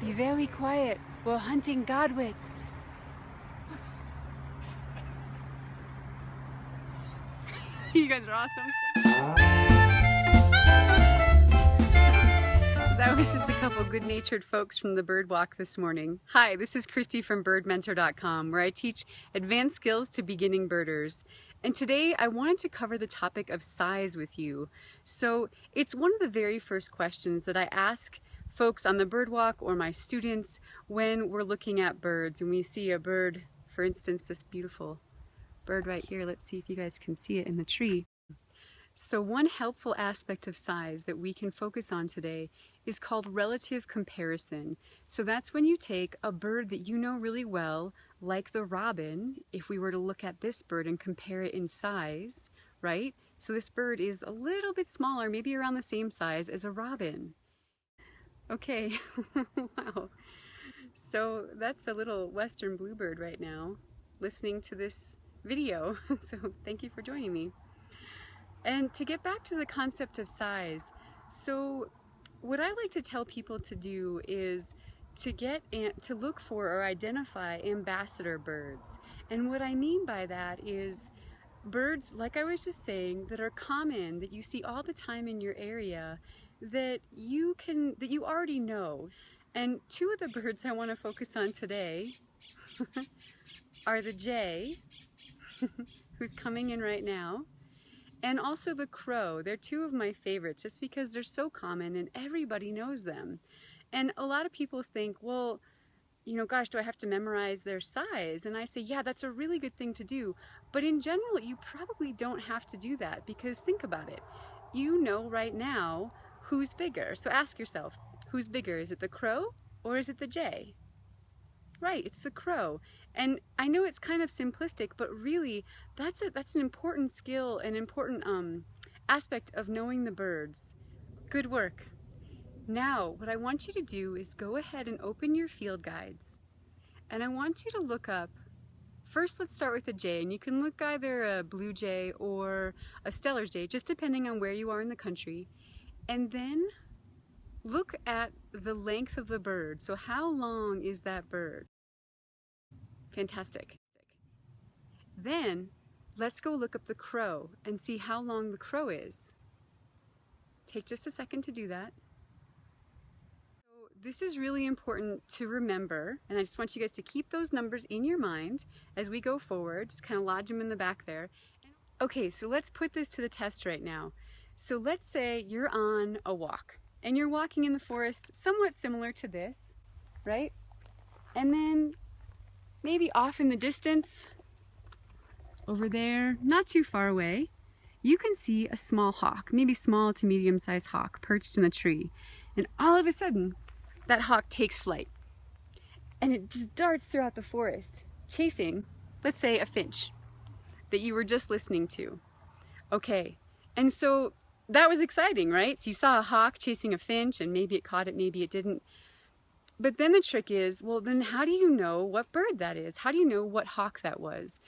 Be very quiet. We're hunting godwits. You guys are awesome. That was just a couple good-natured folks from the bird walk this morning. Hi, this is Kristi from birdmentor.com, where I teach advanced skills to beginning birders. And today I wanted to cover the topic of size with you. So it's one of the very first questions that I ask folks on the bird walk or my students when we're looking at birds and we see a bird, for instance, this beautiful bird right here. Let's see if you guys can see it in the tree. So one helpful aspect of size that we can focus on today is called relative comparison. So that's when you take a bird that you know really well, like the robin, if we were to look at this bird and compare it in size, right? So this bird is a little bit smaller, maybe around the same size as a robin. Okay, wow. So that's a little Western Bluebird right now, listening to this video. So thank you for joining me. And to get back to the concept of size, so what I like to tell people to do is to look for or identify ambassador birds. And what I mean by that is birds, like I was just saying, that are common, that you see all the time in your area, that you already know. And two of the birds I want to focus on today are the jay, who's coming in right now, and also the crow. They're two of my favorites just because they're so common and everybody knows them. And a lot of people think, well, you know, gosh, do I have to memorize their size? And I say, yeah, that's a really good thing to do. But in general, you probably don't have to do that, because think about it. You know right now who's bigger. So ask yourself, who's bigger? Is it the crow or is it the jay? Right, it's the crow. And I know it's kind of simplistic, but really that's an important skill, an important aspect of knowing the birds. Good work. Now, what I want you to do is go ahead and open your field guides. And I want you to look up, first let's start with the jay, and you can look either a blue jay or a Steller's jay, just depending on where you are in the country. And then look at the length of the bird. So how long is that bird? Fantastic. Then let's go look up the crow and see how long the crow is. Take just a second to do that. So this is really important to remember, and I just want you guys to keep those numbers in your mind as we go forward. Just kind of lodge them in the back there. Okay, so let's put this to the test right now. So let's say you're on a walk and you're walking in the forest somewhat similar to this, right? And then maybe off in the distance, over there, not too far away, you can see a small hawk, maybe small to medium-sized hawk perched in a tree. And all of a sudden, that hawk takes flight. And it just darts throughout the forest, chasing, let's say, a finch that you were just listening to. Okay, and so that was exciting, right? So you saw a hawk chasing a finch, and maybe it caught it, maybe it didn't. But then the trick is, well, then how do you know what bird that is? How do you know what hawk that was?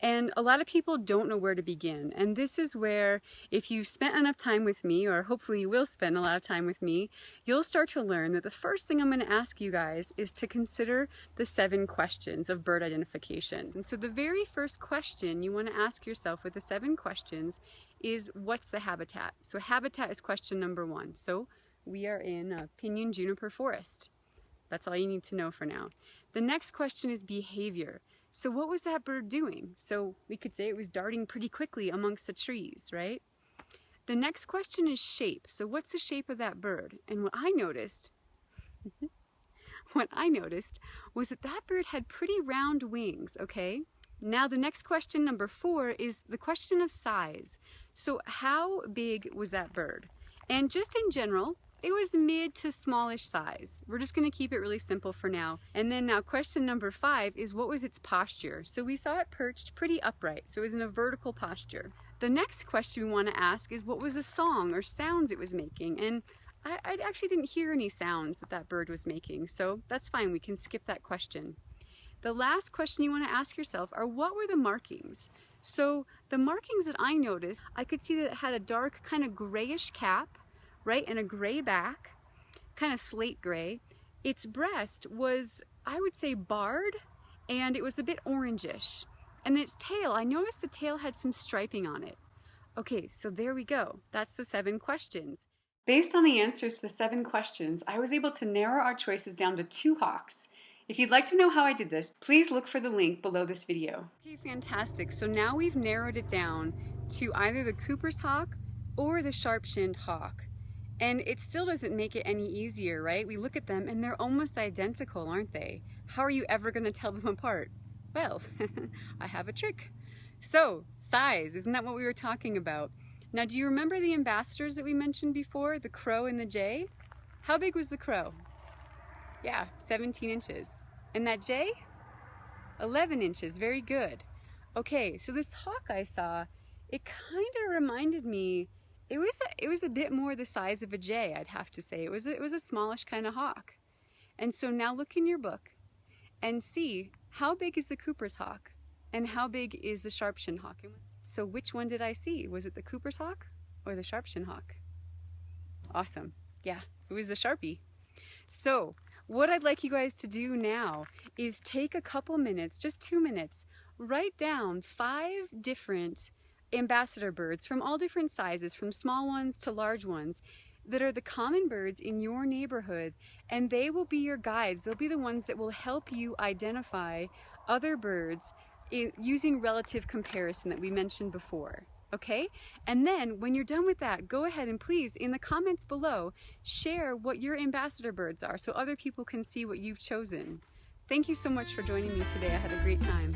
And a lot of people don't know where to begin. And this is where, if you've spent enough time with me, or hopefully you will spend a lot of time with me, you'll start to learn that the first thing I'm going to ask you guys is to consider the 7 questions of bird identification. And so the very first question you want to ask yourself with the 7 questions is, what's the habitat? So habitat is question number 1. So we are in a pinyon juniper forest. That's all you need to know for now. The next question is behavior. So what was that bird doing? So we could say it was darting pretty quickly amongst the trees, right? The next question is shape. So what's the shape of that bird? And what I noticed was that that bird had pretty round wings, okay? Now the next question, number 4, is the question of size. So how big was that bird? And just in general, it was mid to smallish size. We're just going to keep it really simple for now. And then now question number 5 is, what was its posture? So we saw it perched pretty upright, so it was in a vertical posture. The next question we want to ask is, what was the song or sounds it was making? And I actually didn't hear any sounds that that bird was making, so that's fine, we can skip that question. The last question you want to ask yourself are, what were the markings? So the markings that I noticed, I could see that it had a dark kind of grayish cap, right, and a gray back, kind of slate gray. its breast was, I would say, barred, and it was a bit orangish. And its tail, I noticed the tail had some striping on it. Okay, so there we go. That's the 7 questions. Based on the answers to the 7 questions, I was able to narrow our choices down to 2 hawks. If you'd like to know how I did this, please look for the link below this video. Okay, fantastic. So now we've narrowed it down to either the Cooper's hawk or the Sharp-shinned hawk. And it still doesn't make it any easier, right? We look at them and they're almost identical, aren't they? How are you ever going to tell them apart? Well, I have a trick. So, size, isn't that what we were talking about? Now, do you remember the ambassadors that we mentioned before, the crow and the jay? How big was the crow? Yeah, 17 inches. And that jay? 11 inches, very good. Okay, so this hawk I saw, it kind of reminded me, it was a bit more the size of a jay, I'd have to say. It was a smallish kind of hawk. And so now look in your book and see how big is the Cooper's hawk and how big is the Sharp-shinned hawk. So which one did I see? Was it the Cooper's hawk or the Sharp-shinned hawk? Awesome. Yeah, it was the Sharpie. So what I'd like you guys to do now is take a couple minutes, just 2 minutes, write down 5 different ambassador birds from all different sizes, from small ones to large ones, that are the common birds in your neighborhood, and they will be your guides. They'll be the ones that will help you identify other birds using relative comparison that we mentioned before. Okay? And then when you're done with that, go ahead and please, in the comments below, share what your ambassador birds are so other people can see what you've chosen. Thank you so much for joining me today. I had a great time.